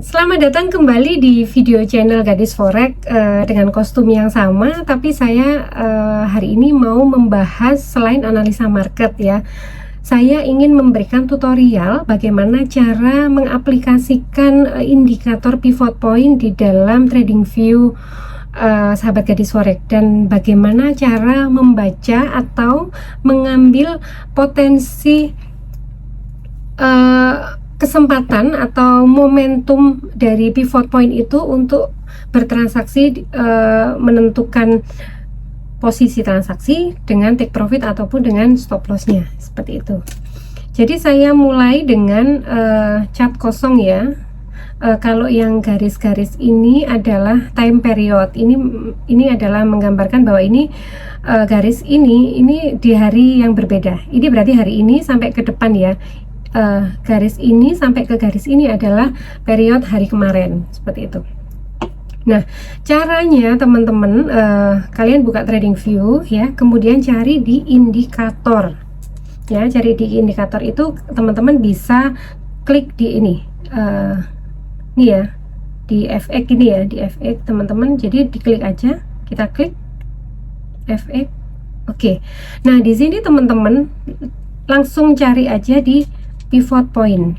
Selamat datang kembali di video channel Gadis Forex dengan kostum yang sama, tapi saya hari ini mau membahas selain analisa market ya. Saya ingin memberikan tutorial bagaimana cara mengaplikasikan indikator pivot point di dalam TradingView sahabat Gadis Forex, dan bagaimana cara membaca atau mengambil potensi kesempatan atau momentum dari pivot point itu untuk bertransaksi, menentukan posisi transaksi dengan take profit ataupun dengan stop lossnya, seperti itu. Jadi saya mulai dengan chart kosong ya. Kalau yang garis-garis ini adalah time period. Ini adalah menggambarkan bahwa ini garis ini di hari yang berbeda. Ini berarti hari ini sampai ke depan ya. Garis ini sampai ke garis ini adalah period hari kemarin, seperti itu. Nah, caranya teman-teman, kalian buka TradingView ya, kemudian cari di indikator ya. Cari di indikator itu teman-teman bisa klik di ini ya, di FX ini ya, di FX teman-teman. Jadi diklik aja, kita klik FX. Oke. Nah, di sini teman-teman langsung cari aja di pivot point.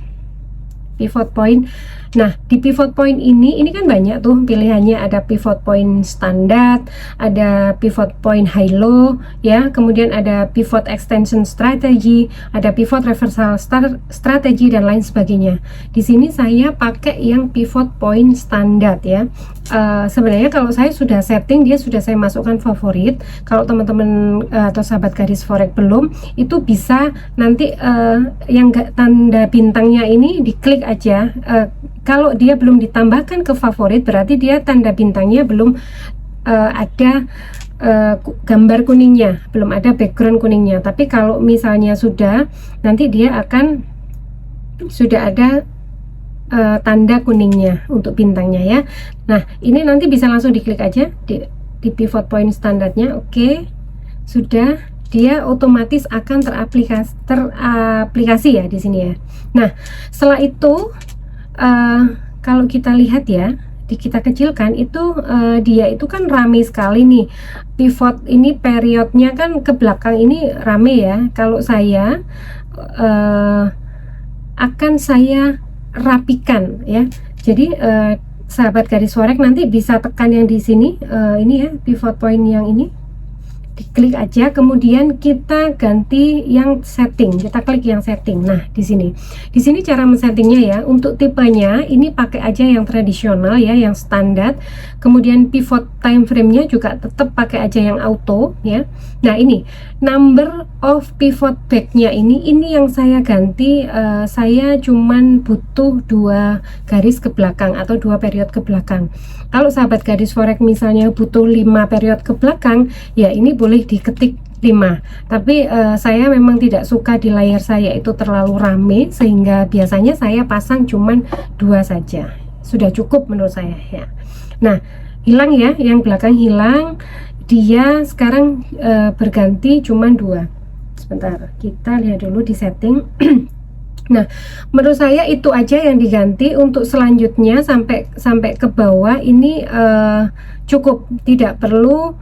Nah, di pivot point ini kan banyak tuh pilihannya. Ada pivot point standar, ada pivot point high low ya, kemudian ada pivot extension strategy, ada pivot reversal strategy dan lain sebagainya. Di sini saya pakai yang pivot point standar ya. Sebenarnya kalau saya sudah setting, dia sudah saya masukkan favorit. Kalau teman-teman atau sahabat Gadis Forex belum, itu bisa nanti yang tanda bintangnya ini diklik aja. Kalau dia belum ditambahkan ke favorit, berarti dia tanda bintangnya belum ada gambar kuningnya, belum ada background kuningnya. Tapi kalau misalnya sudah, nanti dia akan sudah ada tanda kuningnya untuk bintangnya ya. Nah, ini nanti bisa langsung diklik aja di pivot point standarnya. Oke, sudah, dia otomatis akan teraplikasi ya di sini ya. Nah, setelah itu kalau kita lihat ya, kita kecilkan itu, dia itu kan rame sekali nih. Pivot ini periodnya kan ke belakang ini rame ya. Kalau saya akan saya rapikan ya. Jadi sahabat Gadis Forex nanti bisa tekan yang di sini, ini ya, pivot point yang ini, diklik aja, kemudian kita ganti yang setting, kita klik yang setting. Nah, di sini cara men-settingnya ya. Untuk tipenya ini pakai aja yang tradisional ya, yang standar. Kemudian pivot time frame-nya juga tetap pakai aja yang auto ya. Nah, ini number of pivot back-nya ini yang saya ganti. Saya cuman butuh 2 garis ke belakang atau 2 period ke belakang. Kalau sahabat Gadis Forex misalnya butuh 5 period ke belakang, ya ini boleh diketik 5. Tapi saya memang tidak suka di layar saya itu terlalu rame, sehingga biasanya saya pasang cuman 2 saja. Sudah cukup menurut saya ya. Nah, hilang ya, yang belakang hilang. Dia sekarang berganti cuman 2. Sebentar, kita lihat dulu di setting. Nah, menurut saya itu aja yang diganti. Untuk selanjutnya sampai ke bawah ini cukup, tidak perlu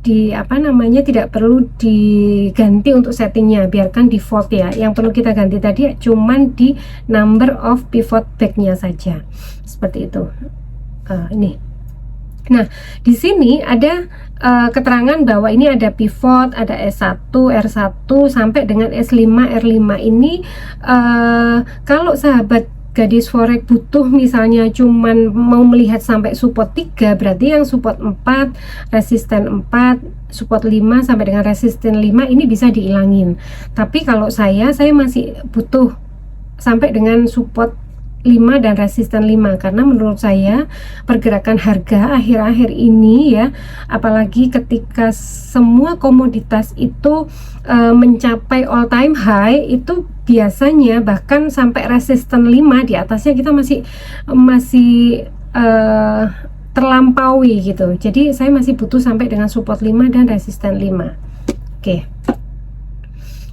tidak perlu diganti untuk settingnya, biarkan default ya. Yang perlu kita ganti tadi cuman di number of pivot back-nya saja, seperti itu. Ini. Nah, di sini ada keterangan bahwa ini ada pivot, ada S1, R1 sampai dengan S5, R5 ini. Kalau sahabat Gadis Forex butuh misalnya cuman mau melihat sampai support 3, berarti yang support 4, resisten 4, support 5 sampai dengan resisten 5 ini bisa dihilangin. Tapi kalau saya masih butuh sampai dengan support 5 dan resisten 5, karena menurut saya pergerakan harga akhir-akhir ini ya, apalagi ketika semua komoditas itu mencapai all time high, itu biasanya bahkan sampai resisten 5 di atasnya kita masih terlampaui gitu. Jadi saya masih butuh sampai dengan support 5 dan resisten 5. Oke.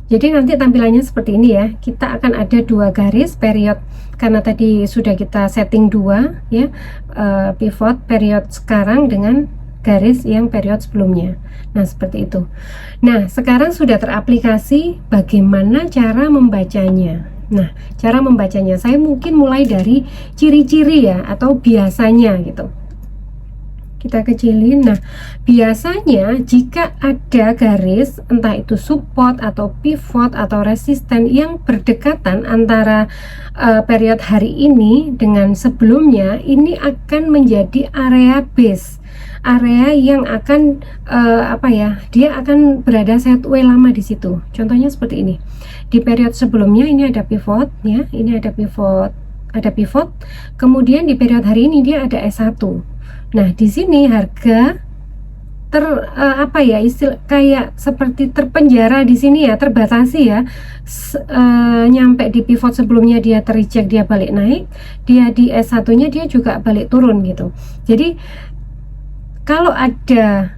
Jadi nanti tampilannya seperti ini ya. Kita akan ada 2 garis period karena tadi sudah kita setting 2 ya, pivot period sekarang dengan garis yang period sebelumnya. Nah, seperti itu. Nah, sekarang sudah teraplikasi. Bagaimana cara membacanya? Nah, cara membacanya saya mungkin mulai dari ciri-ciri ya, atau biasanya gitu. Kita kecilin. Nah, biasanya jika ada garis entah itu support atau pivot atau resisten yang berdekatan antara period hari ini dengan sebelumnya, ini akan menjadi area base, area yang akan dia akan berada sideways lama di situ. Contohnya seperti ini. Di period sebelumnya ini ada pivot ya, ini ada pivot, kemudian di period hari ini dia ada S1. Nah, di sini harga kayak seperti terpenjara di sini ya, terbatasi ya. Nyampe di pivot sebelumnya dia terreject, dia balik naik, dia di S1-nya dia juga balik turun gitu. Jadi kalau ada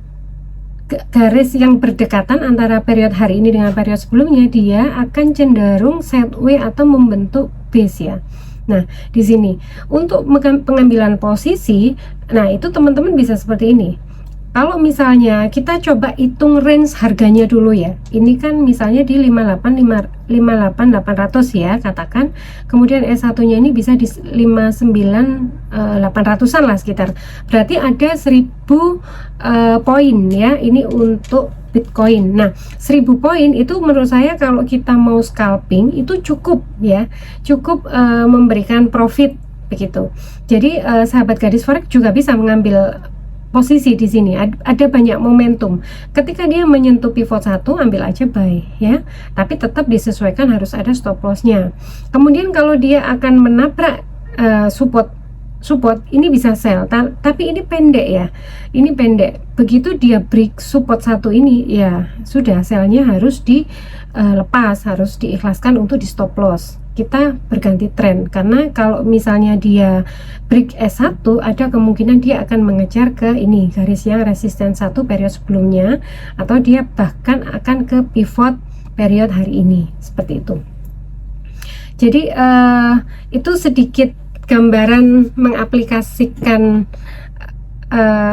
garis yang berdekatan antara period hari ini dengan period sebelumnya, dia akan cenderung sideways atau membentuk base ya. Nah, di sini untuk pengambilan posisi, nah itu teman-teman bisa seperti ini. Kalau misalnya kita coba hitung range harganya dulu ya. Ini kan misalnya di 58.800 ya, katakan. Kemudian S1-nya ini bisa di 59.800-an lah sekitar. Berarti ada 1000 poin ya. Ini untuk Bitcoin. Nah, 1000 poin itu menurut saya kalau kita mau scalping itu cukup ya, cukup memberikan profit begitu. Jadi sahabat gadis forex juga bisa mengambil posisi di sini. Ada banyak momentum. Ketika dia menyentuh pivot 1, ambil aja buy ya. Tapi tetap disesuaikan, harus ada stop loss-nya. Kemudian kalau dia akan menabrak support, ini bisa sell, tapi ini pendek ya, ini pendek. Begitu dia break support 1 ini ya sudah, sellnya harus dilepas, harus diikhlaskan untuk di stop loss. Kita berganti tren, karena kalau misalnya dia break S1 ada kemungkinan dia akan mengejar ke ini garis yang resisten 1 period sebelumnya, atau dia bahkan akan ke pivot period hari ini, seperti itu. Jadi itu sedikit gambaran mengaplikasikan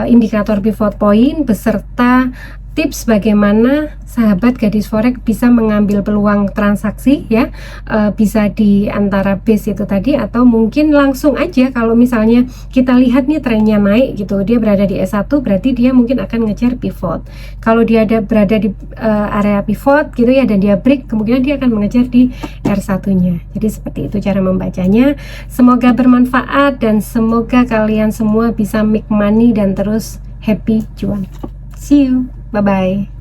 indikator pivot point beserta tips bagaimana sahabat gadis forex bisa mengambil peluang transaksi ya, bisa di antara base itu tadi, atau mungkin langsung aja kalau misalnya kita lihat nih trennya naik gitu, dia berada di S1 berarti dia mungkin akan ngejar pivot. Kalau dia berada di area pivot gitu ya dan dia break, kemungkinan dia akan mengejar di R1-nya. Jadi seperti itu cara membacanya. Semoga bermanfaat dan semoga kalian semua bisa make money dan terus happy cuan. See you, bye bye.